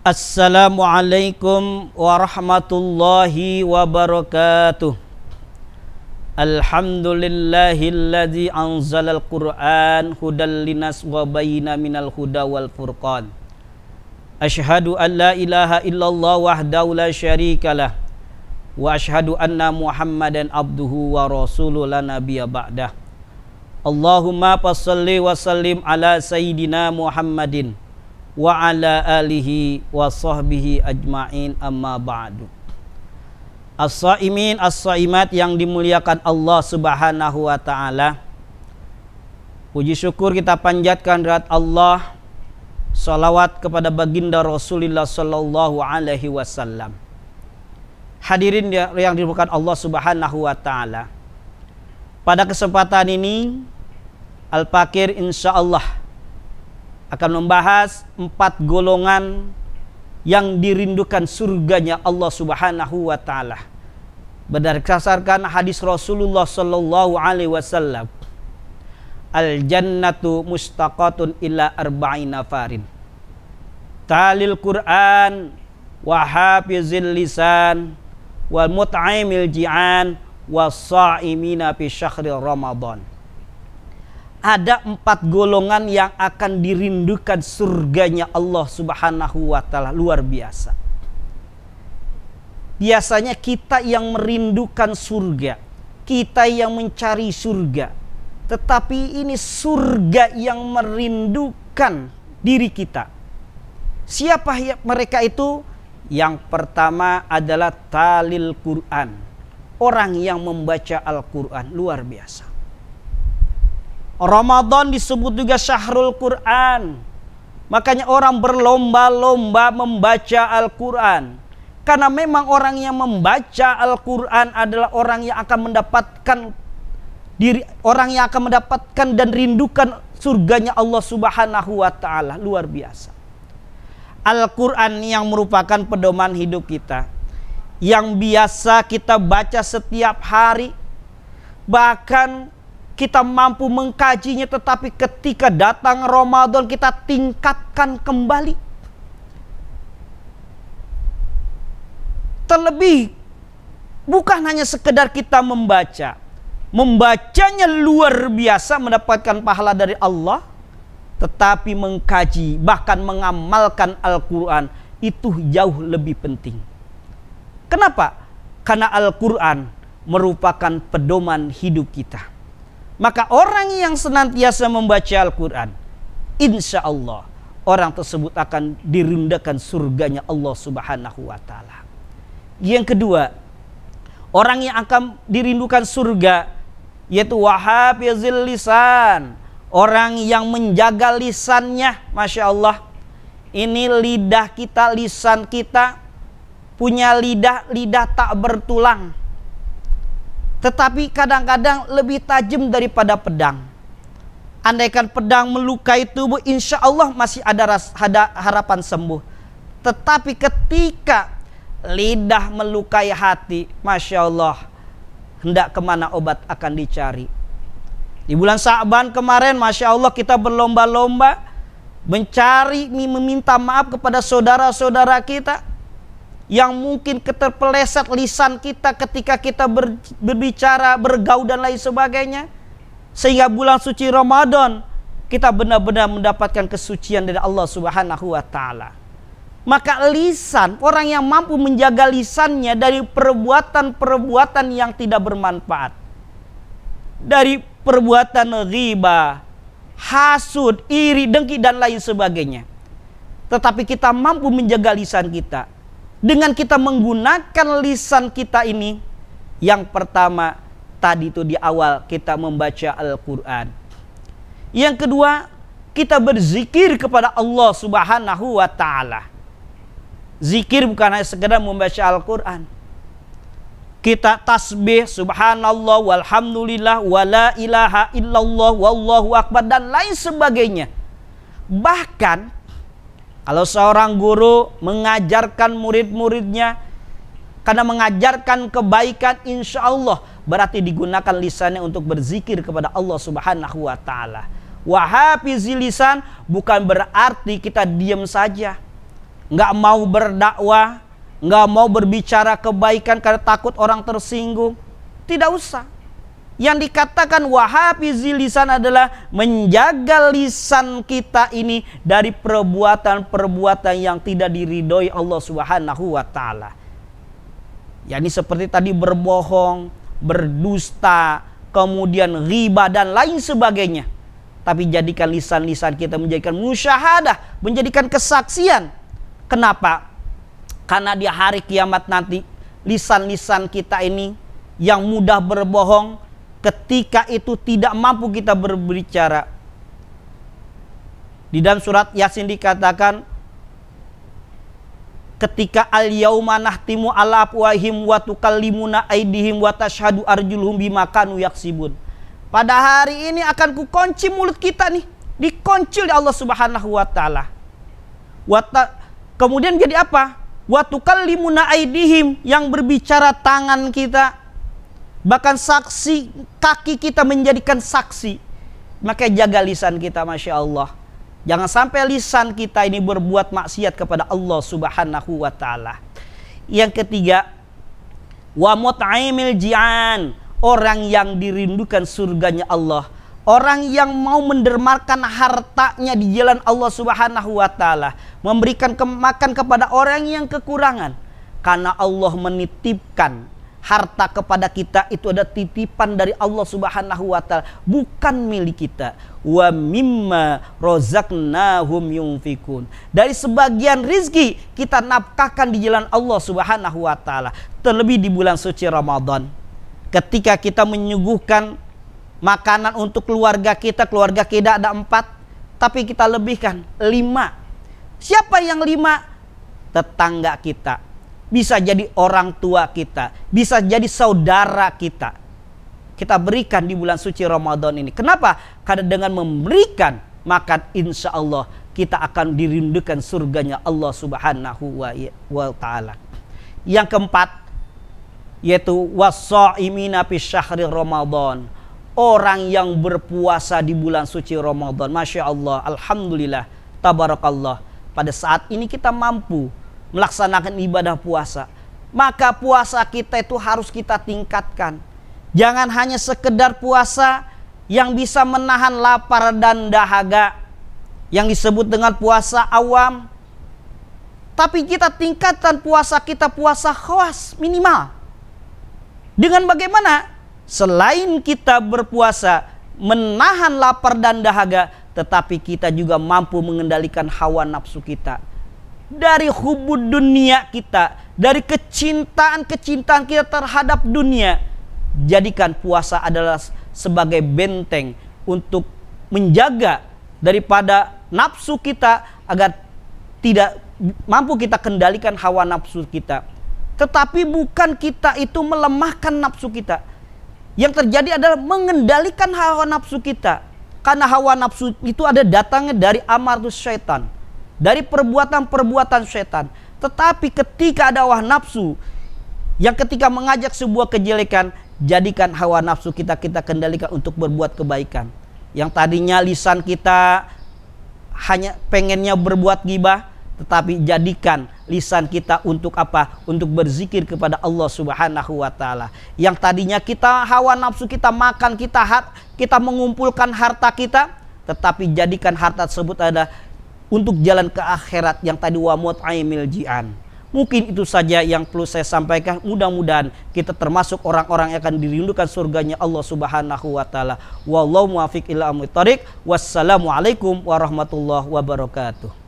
Assalamualaikum warahmatullahi wabarakatuh. Alhamdulillahilladzi anzalal Qur'an hudal linas wa bayyina minal huda wal furqan. Asyhadu an la ilaha illallah wahdahu la syarikalah wa asyhadu anna Muhammadan abduhu wa rasuluhu la nabiyya ba'dah. Allahumma shalli wa sallim ala sayyidina Muhammadin wa ala alihi wa sahbihi ajma'in, amma ba'du. As-saimin as-saimat yang dimuliakan Allah Subhanahu wa taala, puji syukur kita panjatkan kehadirat Allah, salawat kepada baginda Rasulullah sallallahu alaihi wasallam. Hadirin yang dimuliakan Allah Subhanahu wa taala, pada kesempatan ini Al-Fakir insyaallah akan membahas 4 golongan yang dirindukan surganya Allah Subhanahu wa taala berdasarkan hadis Rasulullah sallallahu alaihi wasallam. Al jannatu mustaqatun ila arba'ina farin. Talil Qur'an wa hafizil lisan wal mut'imil ji'an was sha'imina fi syahri Ramadan. Ada 4 golongan yang akan dirindukan surganya Allah Subhanahu wa taala, luar biasa. Biasanya kita yang merindukan surga, kita yang mencari surga, tetapi ini surga yang merindukan diri kita. Siapa mereka itu? Yang pertama adalah talil Quran, orang yang membaca Al-Quran, luar biasa. Ramadan disebut juga syahrul Quran. Makanya orang berlomba-lomba membaca Al-Quran. Karena memang orang yang membaca Al-Quran adalah orang yang akan mendapatkan dan rindukan surganya Allah Subhanahu wa taala, luar biasa. Al-Quran yang merupakan pedoman hidup kita, yang biasa kita baca setiap hari, bahkan kita mampu mengkajinya, tetapi ketika datang Ramadan kita tingkatkan kembali. Terlebih bukan hanya sekedar kita membaca, membacanya luar biasa mendapatkan pahala dari Allah, tetapi mengkaji bahkan mengamalkan Al-Quran itu jauh lebih penting. Kenapa? Karena Al-Quran merupakan pedoman hidup kita. Maka orang yang senantiasa membaca Al-Quran, insya Allah orang tersebut akan dirindukan surganya Allah Subhanahu wa taala. Yang kedua, orang yang akan dirindukan surga yaitu wahafizil lisan, orang yang menjaga lisannya. Masya Allah, ini lidah kita, lisan kita punya lidah tak bertulang, tetapi kadang-kadang lebih tajam daripada pedang. Andaikan pedang melukai tubuh, insya Allah masih ada harapan sembuh. Tetapi ketika lidah melukai hati, Masya Allah, hendak kemana obat akan dicari. Di bulan Sya'ban kemarin, Masya Allah, kita berlomba-lomba mencari, meminta maaf kepada saudara-saudara kita yang mungkin keterpeleset lisan kita ketika kita berbicara, bergaul dan lain sebagainya, sehingga bulan suci Ramadan kita benar-benar mendapatkan kesucian dari Allah Subhanahu wa taala. Maka lisan, orang yang mampu menjaga lisannya dari perbuatan-perbuatan yang tidak bermanfaat, dari perbuatan ghibah, hasud, iri, dengki dan lain sebagainya, tetapi kita mampu menjaga lisan kita dengan kita menggunakan lisan kita ini. Yang pertama tadi itu di awal kita membaca Al-Quran. Yang kedua, kita berzikir kepada Allah Subhanahu wa taala. Zikir bukan hanya sekedar membaca Al-Quran. Kita tasbih subhanallah walhamdulillah wala ilaha illallah wallahu akbar dan lain sebagainya. Bahkan kalau seorang guru mengajarkan murid-muridnya, karena mengajarkan kebaikan, insya Allah berarti digunakan lisannya untuk berzikir kepada Allah Subhanahu wa taala. Wahafizil lisan bukan berarti kita diam saja. nggak mau berdakwah, nggak mau berbicara kebaikan karena takut orang tersinggung. Tidak usah. Yang dikatakan wahafizil lisan adalah menjaga lisan kita ini dari perbuatan-perbuatan yang tidak diridhoi Allah Subhanahu wa taala. yakni seperti tadi berbohong, berdusta, kemudian ghibah dan lain sebagainya. Tapi jadikan lisan-lisan kita menjadikan musyahadah, menjadikan kesaksian. Kenapa? Karena di hari kiamat nanti lisan-lisan kita ini yang mudah berbohong, ketika itu tidak mampu kita berbicara. Di dalam surat Yasin dikatakan, ketika al-yauma nahtimu ala afwahihim wa tukallimuna aydihim wa tashhadu arjuluhum bima kanu yaksibun. Pada hari ini akan kukunci mulut kita nih, dikunci oleh Allah Subhanahu wa taala. Kemudian jadi apa? Wa tukallimuna aydihim, yang berbicara tangan kita. Bahkan saksi, kaki kita menjadikan saksi. Maka jaga lisan kita, Masya Allah. Jangan sampai lisan kita ini berbuat maksiat kepada Allah Subhanahu wa taala. Yang ketiga, wa mut'imil ji'an, orang yang dirindukan surganya Allah, orang yang mau mendermakan hartanya di jalan Allah Subhanahu wa taala, memberikan makan kepada orang yang kekurangan. Karena Allah menitipkan harta kepada kita, itu ada titipan dari Allah Subhanahu wa taala, bukan milik kita. Wa mimma razaqnahum yunfikun, dari sebagian rizki kita nafkahkan di jalan Allah Subhanahu wa taala. Terlebih di bulan suci Ramadan, ketika kita menyuguhkan makanan untuk keluarga kita ada 4, tapi kita lebihkan 5. Siapa yang 5? Tetangga kita, bisa jadi orang tua kita, bisa jadi saudara kita. Kita berikan di bulan suci Ramadan ini. Kenapa? Karena dengan memberikan, maka insya Allah kita akan dirindukan surganya Allah Subhanahu wa ta'ala. Yang keempat, yaitu was-shaimina fi syahri Ramadan, orang yang berpuasa di bulan suci Ramadan. Masya Allah, alhamdulillah, tabarakallah, pada saat ini kita mampu melaksanakan ibadah puasa, maka puasa kita itu harus kita tingkatkan. Jangan hanya sekedar puasa yang bisa menahan lapar dan dahaga, yang disebut dengan puasa awam. Tapi kita tingkatkan puasa kita, puasa khawas minimal. Dengan bagaimana? Selain kita berpuasa menahan lapar dan dahaga, tetapi kita juga mampu mengendalikan hawa nafsu kita. Dari hubud dunia kita, dari kecintaan kita terhadap dunia, jadikan puasa adalah sebagai benteng untuk menjaga daripada nafsu kita agar tidak mampu kita kendalikan hawa nafsu kita. Tetapi bukan kita itu melemahkan nafsu kita. Yang terjadi adalah mengendalikan hawa nafsu kita. Karena hawa nafsu itu ada datangnya dari amartus syaitan, dari perbuatan-perbuatan syaitan. Tetapi ketika ada hawa nafsu yang ketika mengajak sebuah kejelekan, jadikan hawa nafsu kita kendalikan untuk berbuat kebaikan. Yang tadinya lisan kita hanya pengennya berbuat ghibah, tetapi jadikan lisan kita untuk apa? Untuk berzikir kepada Allah Subhanahu wa taala. Yang tadinya kita hawa nafsu kita makan, kita mengumpulkan harta kita, tetapi jadikan harta tersebut ada untuk jalan ke akhirat, yang tadi wa mut'imil ji'an. Mungkin itu saja yang perlu saya sampaikan. Mudah-mudahan kita termasuk orang-orang yang akan dirindukan surganya Allah Subhanahu wa taala. Wallahu muwaffiq ila aqwamit thoriq. Wassalamualaikum warahmatullahi wabarakatuh.